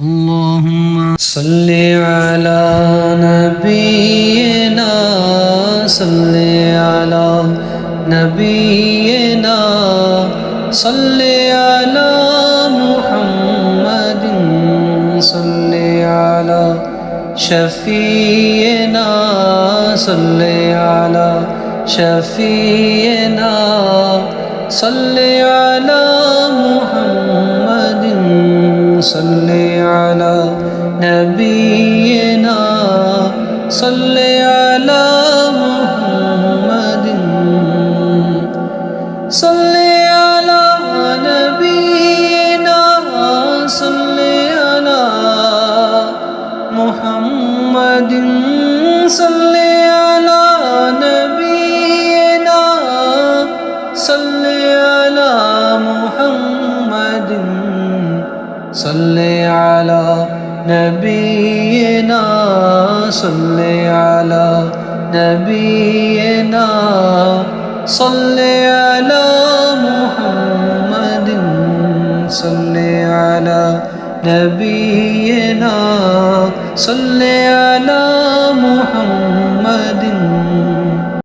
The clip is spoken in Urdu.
اللهم صل على نبينا صل على نبينا صل على محمد صل على شفينا صل على شفينا صل على محمد صل على نبينا صل على محمد صل على نبينا صل على محمد صل على نبينا صل على محمد صل على نبينا صل على نبينا صل على محمد صل على نبينا صل